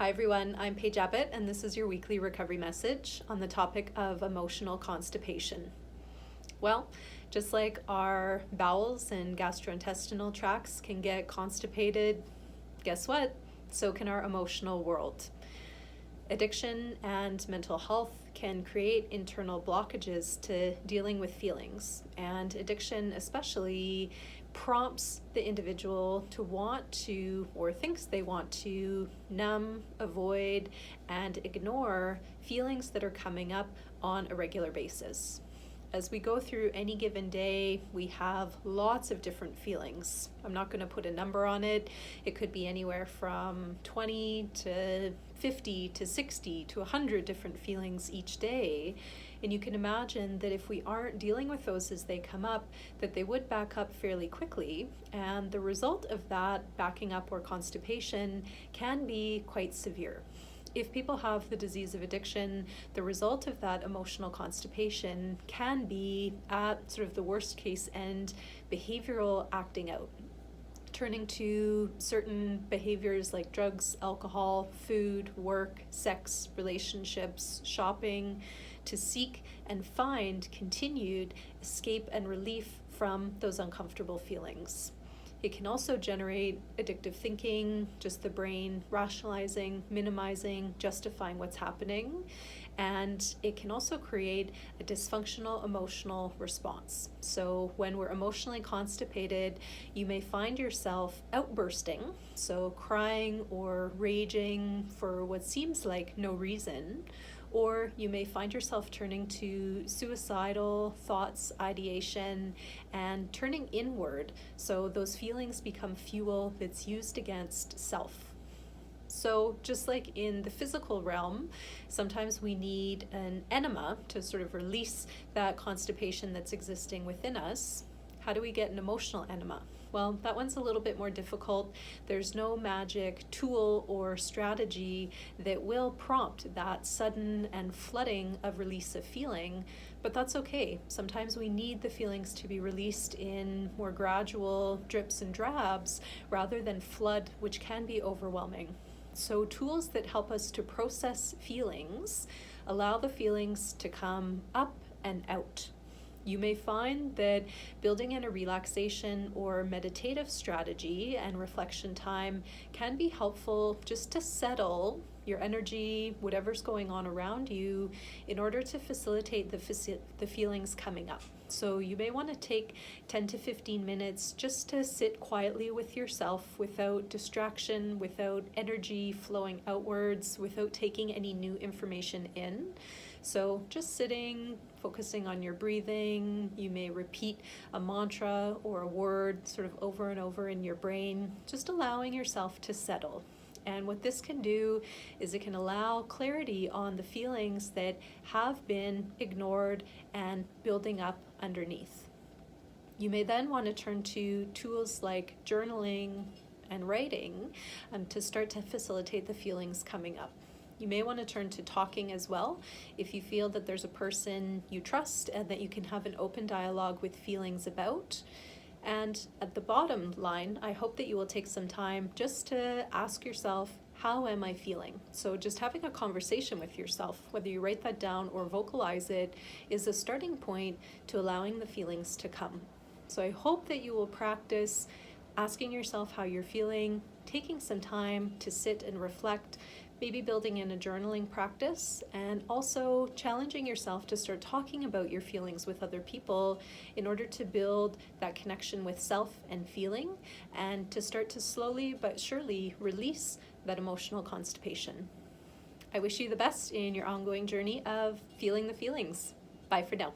Hi everyone, I'm Paige Abbott and this is your weekly recovery message on the topic of emotional constipation. Well, just like our bowels and gastrointestinal tracts can get constipated, guess what? So can our emotional world. Addiction and mental health can create internal blockages to dealing with feelings, and addiction especially prompts the individual to want to, or thinks they want to, numb, avoid, and ignore feelings that are coming up on a regular basis. As we go through any given day, we have lots of different feelings. I'm not going to put a number on it. It could be anywhere from 20 to 50 to 60 to 100 different feelings each day. And you can imagine that if we aren't dealing with those as they come up, that they would back up fairly quickly. And the result of that backing up or constipation can be quite severe. If people have the disease of addiction, the result of that emotional constipation can be, at sort of the worst case end, behavioral acting out, turning to certain behaviors like drugs, alcohol, food, work, sex, relationships, shopping, to seek and find continued escape and relief from those uncomfortable feelings. It can also generate addictive thinking, just the brain rationalizing, minimizing, justifying what's happening. And it can also create a dysfunctional emotional response. So when we're emotionally constipated, you may find yourself outbursting, so crying or raging for what seems like no reason. Or you may find yourself turning to suicidal thoughts, ideation, and turning inward, so those feelings become fuel that's used against self. So just like in the physical realm, sometimes we need an enema to sort of release that constipation that's existing within us. How do we get an emotional enema? Well, that one's a little bit more difficult. There's no magic tool or strategy that will prompt that sudden and flooding of release of feeling, but that's okay. Sometimes we need the feelings to be released in more gradual drips and drabs rather than flood, which can be overwhelming. So tools that help us to process feelings allow the feelings to come up and out. You may find that building in a relaxation or meditative strategy and reflection time can be helpful just to settle your energy, whatever's going on around you, in order to facilitate the feelings coming up. So you may want to take 10 to 15 minutes just to sit quietly with yourself without distraction, without energy flowing outwards, without taking any new information in. So just sitting, focusing on your breathing. You may repeat a mantra or a word sort of over and over in your brain, just allowing yourself to settle. And what this can do is it can allow clarity on the feelings that have been ignored and building up underneath. You may then want to turn to tools like journaling and writing to start to facilitate the feelings coming up. You may want to turn to talking as well if you feel that there's a person you trust and that you can have an open dialogue with feelings about. And at the bottom line, I hope that you will take some time just to ask yourself, how am I feeling? So just having a conversation with yourself, whether you write that down or vocalize it, is a starting point to allowing the feelings to come. So I hope that you will practice asking yourself how you're feeling, taking some time to sit and reflect, maybe building in a journaling practice, and also challenging yourself to start talking about your feelings with other people in order to build that connection with self and feeling, and to start to slowly but surely release that emotional constipation. I wish you the best in your ongoing journey of feeling the feelings. Bye for now.